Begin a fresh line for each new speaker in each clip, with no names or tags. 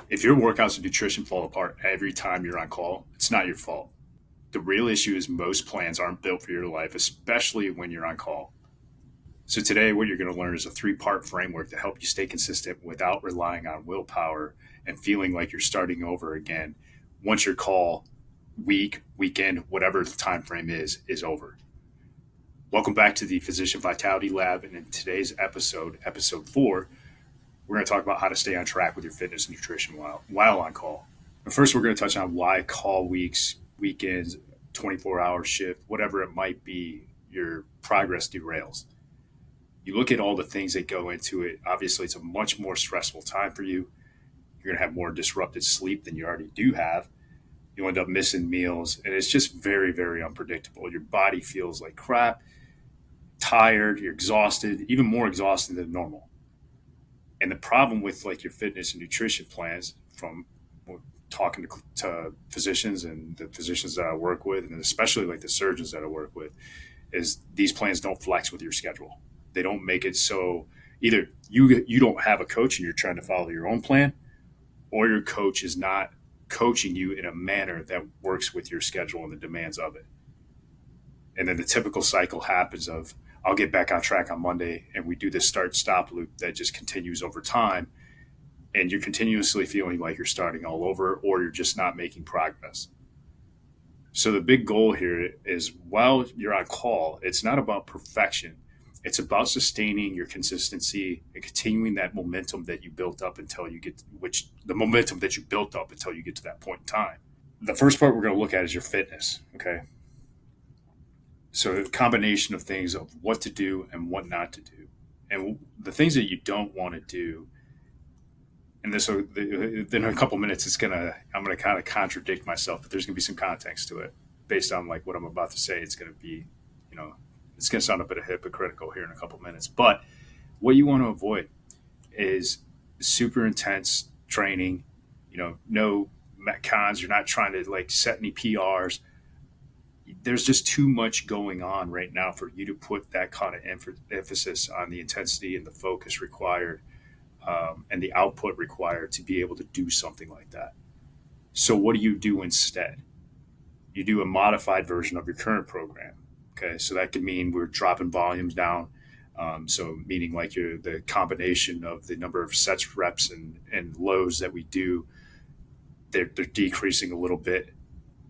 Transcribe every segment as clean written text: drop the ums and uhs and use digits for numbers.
If your workouts and nutrition fall apart every time you're on call, it's not your fault. The real issue is most plans aren't built for your life, especially when you're on call. So, today, what you're going to learn is a three-part framework to help you stay consistent without relying on willpower and feeling like you're starting over again once your call, week, weekend, whatever the time frame is over. Welcome back to the Physician Vitality Lab. And in today's episode 4, we're going to talk about how to stay on track with your fitness and nutrition while on call. But first, we're going to touch on why call weeks, weekends, 24-hour shift, whatever it might be, your progress derails. You look at all the things that go into it. Obviously, it's a much more stressful time for you. You're going to have more disrupted sleep than you already do have. You end up missing meals, and it's just very, very unpredictable. Your body feels like crap, tired, you're exhausted, even more exhausted than normal. And the problem with like your fitness and nutrition plans, from talking to physicians and the physicians that I work with, and especially like the surgeons that I work with, is these plans don't flex with your schedule. They don't make it so either you don't have a coach and you're trying to follow your own plan, or your coach is not coaching you in a manner that works with your schedule and the demands of it. And then the typical cycle happens of, I'll get back on track on Monday, and we do this start-stop loop that just continues over time, and you're continuously feeling like you're starting all over, or you're just not making progress. So the big goal here is, while you're on call, it's not about perfection. It's about sustaining your consistency and continuing that momentum that you built up until you get to that point in time. The first part we're going to look at is your fitness. Okay. So a combination of things of what to do and what not to do. And the things that you don't want to do, and this in a couple minutes, I'm going to kind of contradict myself, but there's going to be some context to it based on like what I'm about to say. It's going to be, it's going to sound a bit hypocritical here in a couple minutes, but what you want to avoid is super intense training, no metcons. You're not trying to like set any PRs. There's just too much going on right now for you to put that kind of emphasis on the intensity and the focus required, and the output required to be able to do something like that. So what do you do instead? You do a modified version of your current program. Okay, so that could mean we're dropping volumes down. So meaning like the combination of the number of sets, reps, and lows that we do, they're decreasing a little bit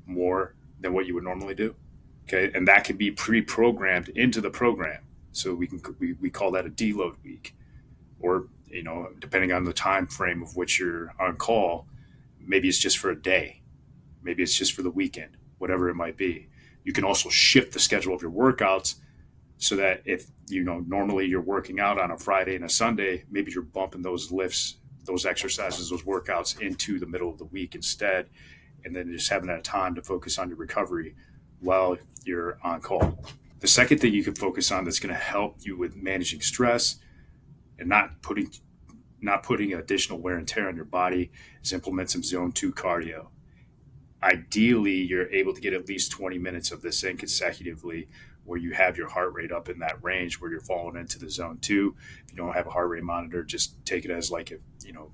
more than what you would normally do. Okay, and that can be pre-programmed into the program. So we call that a deload week, or depending on the time frame of which you're on call, maybe it's just for a day, maybe it's just for the weekend, whatever it might be. You can also shift the schedule of your workouts so that if normally you're working out on a Friday and a Sunday, maybe you're bumping those lifts, those exercises, those workouts into the middle of the week instead, and then just having that time to focus on your recovery while you're on call. The second thing you can focus on that's going to help you with managing stress and not putting additional wear and tear on your body is implement some zone 2 cardio. Ideally, you're able to get at least 20 minutes of this in consecutively, where you have your heart rate up in that range where you're falling into the zone 2. If you don't have a heart rate monitor, just take it as like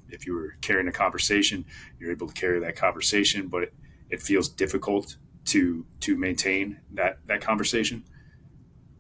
if you were carrying a conversation, you're able to carry that conversation, but it feels difficult to maintain that conversation.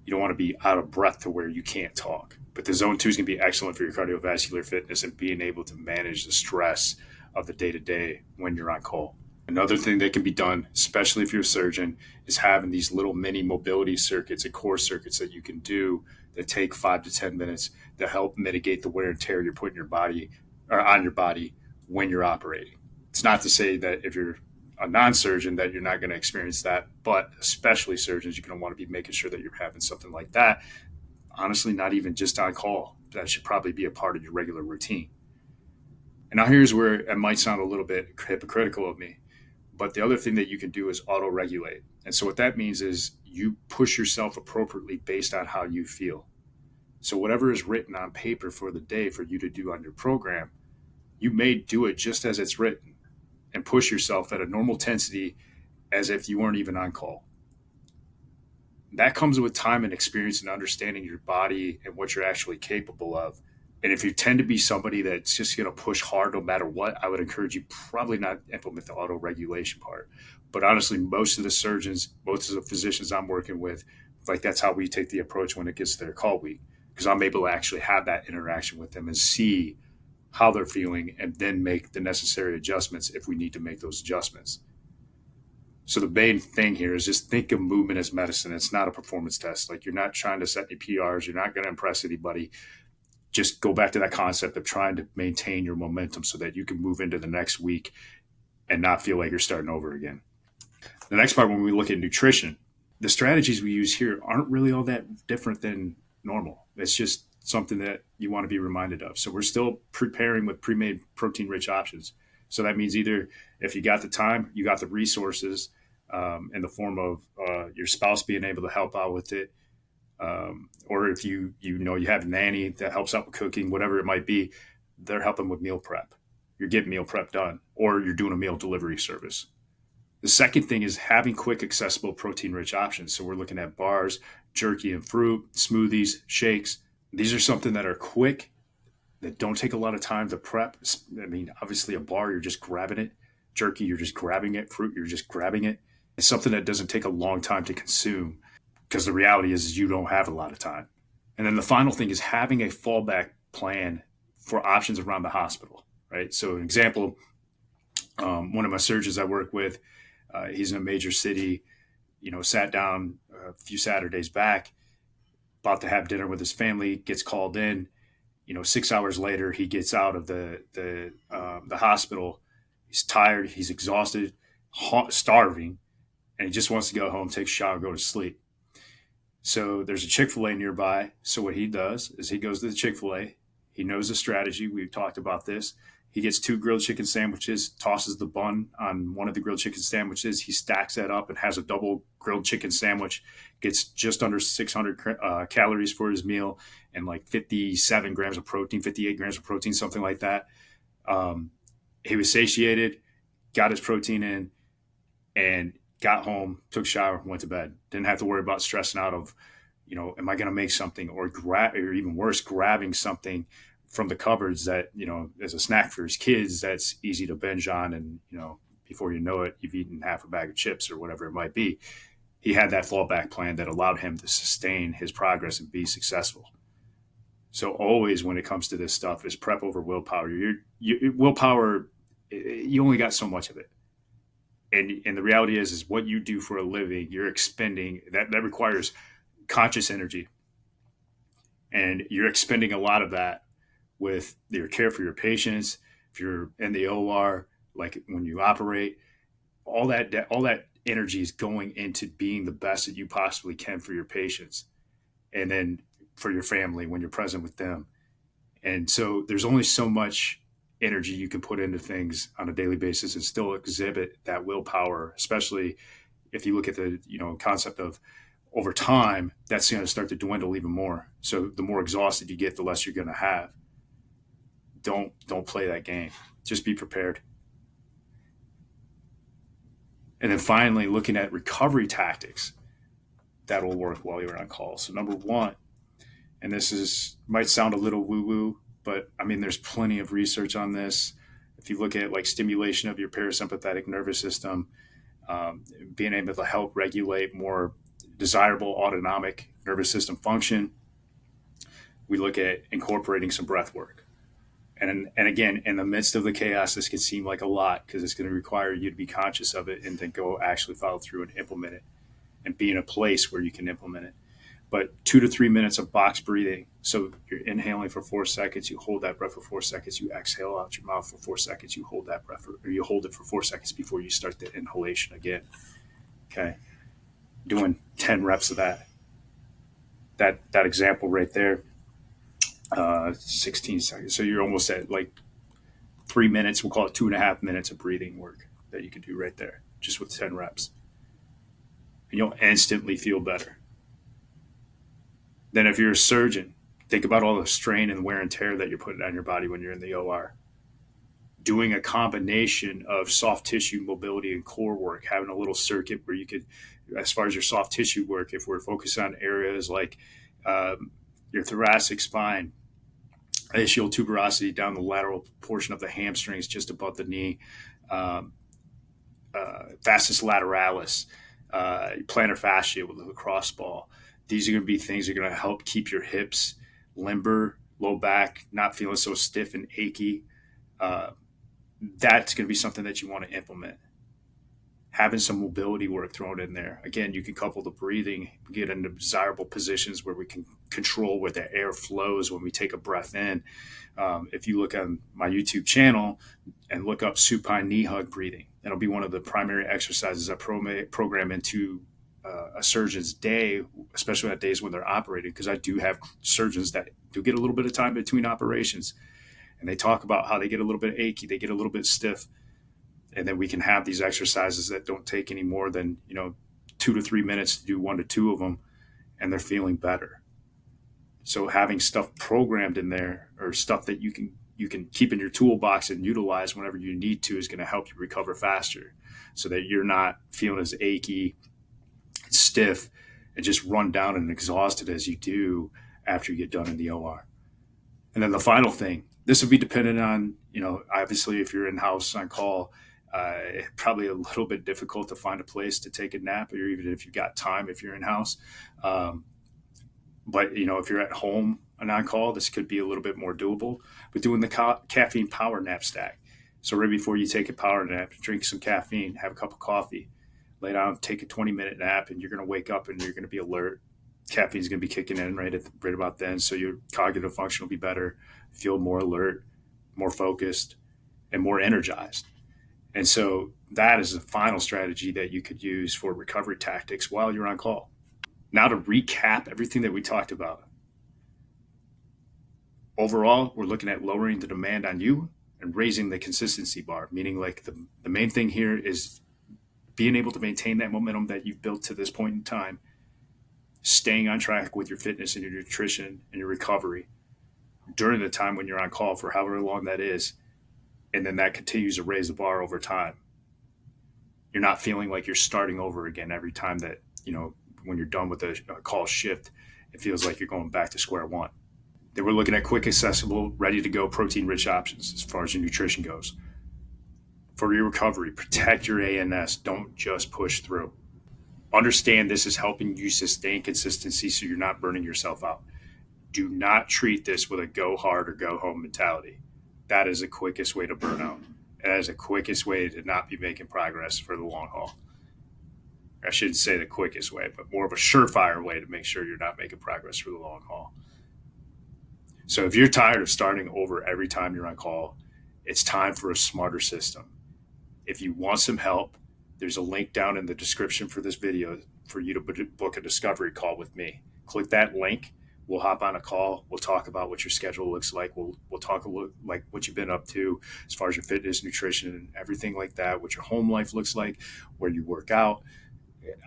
You don't want to be out of breath to where you can't talk. But the zone 2 is going to be excellent for your cardiovascular fitness and being able to manage the stress of the day-to-day when you're on call. Another thing that can be done, especially if you're a surgeon, is having these little mini mobility circuits and core circuits that you can do that take 5 to 10 minutes to help mitigate the wear and tear you're putting on your body when you're operating. It's not to say that if you're a non-surgeon that you're not going to experience that, but especially surgeons, you're going to want to be making sure that you're having something like that. Honestly, not even just on call. That should probably be a part of your regular routine. And now here's where it might sound a little bit hypocritical of me. But the other thing that you can do is auto-regulate. And so what that means is you push yourself appropriately based on how you feel. So whatever is written on paper for the day for you to do on your program, you may do it just as it's written and push yourself at a normal intensity as if you weren't even on call. That comes with time and experience and understanding your body and what you're actually capable of And if you tend to be somebody that's just going to push hard no matter what, I would encourage you probably not implement the auto regulation part. But honestly, most of the surgeons, most of the physicians I'm working with, like that's how we take the approach when it gets to their call week, because I'm able to actually have that interaction with them and see how they're feeling and then make the necessary adjustments if we need to make those adjustments. So the main thing here is just think of movement as medicine. It's not a performance test. Like you're not trying to set any PRs. You're not going to impress anybody. Just go back to that concept of trying to maintain your momentum so that you can move into the next week and not feel like you're starting over again. The next part, when we look at nutrition, the strategies we use here aren't really all that different than normal. It's just something that you want to be reminded of. So we're still preparing with pre-made protein-rich options. So that means either if you got the time, you got the resources in the form of your spouse being able to help out with it, or if you have a nanny that helps out with cooking, whatever it might be, they're helping with meal prep. You're getting meal prep done, or you're doing a meal delivery service. The second thing is having quick, accessible, protein-rich options. So we're looking at bars, jerky and fruit, smoothies, shakes. These are something that are quick, that don't take a lot of time to prep. I mean, obviously a bar, you're just grabbing it. Jerky, you're just grabbing it. Fruit, you're just grabbing it. It's something that doesn't take a long time to consume, because the reality is you don't have a lot of time. And then the final thing is having a fallback plan for options around the hospital, right? So an example, one of my surgeons I work with, he's in a major city, sat down a few Saturdays back, about to have dinner with his family, gets called in. 6 hours later, he gets out of the hospital. He's tired, he's exhausted, starving, and he just wants to go home, take a shower, go to sleep. So there's a Chick-fil-A nearby. So what he does is he goes to the Chick-fil-A. He knows the strategy. We've talked about this. He gets 2 grilled chicken sandwiches, tosses the bun on one of the grilled chicken sandwiches. He stacks that up and has a double grilled chicken sandwich, gets just under 600 calories for his meal and like 57 grams of protein, 58 grams of protein, something like that. He was satiated, got his protein in, and got home, took a shower, went to bed. Didn't have to worry about stressing out of, am I going to make something, or even worse, grabbing something from the cupboards that, as a snack for his kids, that's easy to binge on. And, before you know it, you've eaten half a bag of chips or whatever it might be. He had that fallback plan that allowed him to sustain his progress and be successful. So always when it comes to this stuff is prep over willpower. Your willpower, you only got so much of it. And the reality is what you do for a living, you're expending, that requires conscious energy. And you're expending a lot of that with your care for your patients. If you're in the OR, like when you operate, all that energy is going into being the best that you possibly can for your patients, and then for your family when you're present with them. And so there's only so much energy you can put into things on a daily basis and still exhibit that willpower, especially if you look at the concept of over time, that's going to start to dwindle even more. So the more exhausted you get, the less you're going to have. Don't play that game. Just be prepared. And then finally, looking at recovery tactics that will work while you're on call. So number one, and might sound a little woo-woo, but I mean, there's plenty of research on this. If you look at like stimulation of your parasympathetic nervous system, being able to help regulate more desirable autonomic nervous system function, we look at incorporating some breath work. And again, in the midst of the chaos, this can seem like a lot because it's going to require you to be conscious of it and then go actually follow through and implement it and be in a place where you can implement it. But 2 to 3 minutes of box breathing. So you're inhaling for 4 seconds, you hold that breath for 4 seconds, you exhale out your mouth for 4 seconds, you hold that breath, or you hold it for 4 seconds before you start the inhalation again. Okay. Doing 10 reps of that. That example right there, 16 seconds. So you're almost at like 3 minutes. We'll call it 2.5 minutes of breathing work that you can do right there, just with 10 reps. And you'll instantly feel better. Then if you're a surgeon, think about all the strain and wear and tear that you're putting on your body when you're in the OR. Doing a combination of soft tissue mobility and core work, having a little circuit where you could, as far as your soft tissue work, if we're focused on areas like your thoracic spine, ischial tuberosity down the lateral portion of the hamstrings, just above the knee, um, vastus lateralis, plantar fascia with a lacrosse ball. These are going to be things that are going to help keep your hips limber, low back, not feeling so stiff and achy. Uh, that's going to be something that you want to implement. Having some mobility work thrown in there. Again, you can couple the breathing, get into desirable positions where we can control where the air flows when we take a breath in. If you look on my YouTube channel and look up supine knee hug breathing, that'll be one of the primary exercises I program into a surgeon's day, especially on days when they're operating, because I do have surgeons that do get a little bit of time between operations. And they talk about how they get a little bit achy, they get a little bit stiff, and then we can have these exercises that don't take any more than 2 to 3 minutes to do 1 to 2 of them, and they're feeling better. So having stuff programmed in there, or stuff that you can keep in your toolbox and utilize whenever you need to, is going to help you recover faster, so that you're not feeling as achy, stiff, and just run down and exhausted as you do after you get done in the OR. And then the final thing, this will be dependent on, obviously if you're in house on call, probably a little bit difficult to find a place to take a nap, or even if you've got time, if you're in house. But if you're at home and on call, this could be a little bit more doable. But doing the caffeine power nap stack. So right before you take a power nap, drink some caffeine, have a cup of coffee, lay down, take a 20-minute nap, and you're going to wake up and you're going to be alert. Caffeine's going to be kicking in right about then, so your cognitive function will be better, feel more alert, more focused, and more energized. And so that is the final strategy that you could use for recovery tactics while you're on call. Now, to recap everything that we talked about. Overall, we're looking at lowering the demand on you and raising the consistency bar, meaning like the main thing here is being able to maintain that momentum that you've built to this point in time, staying on track with your fitness and your nutrition and your recovery during the time when you're on call for however long that is. And then that continues to raise the bar over time. You're not feeling like you're starting over again every time that, when you're done with a call shift, it feels like you're going back to square one. Then we're looking at quick, accessible, ready to go protein-rich options as far as your nutrition goes. For your recovery, protect your ANS. Don't just push through. Understand this is helping you sustain consistency so you're not burning yourself out. Do not treat this with a go hard or go home mentality. That is the quickest way to burn out. That is the quickest way to not be making progress for the long haul. I shouldn't say the quickest way, but more of a surefire way to make sure you're not making progress for the long haul. So if you're tired of starting over every time you're on call, it's time for a smarter system. If you want some help, there's a link down in the description for this video for you to book a discovery call with me. Click that link. We'll hop on a call. We'll talk about what your schedule looks like. We'll talk a little like what you've been up to as far as your fitness, nutrition, and everything like that, what your home life looks like, where you work out.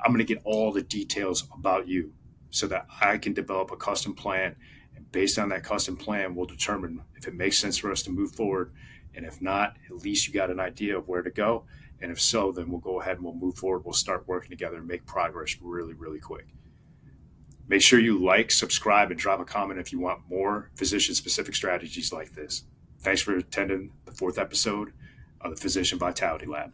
I'm going to get all the details about you so that I can develop a custom plan. And based on that custom plan, we'll determine if it makes sense for us to move forward. And if not, at least you got an idea of where to go. And if so, then we'll go ahead and we'll move forward. We'll start working together and make progress really, really quick. Make sure you like, subscribe, and drop a comment if you want more physician-specific strategies like this. Thanks for attending the 4th episode of the Physician Vitality Lab.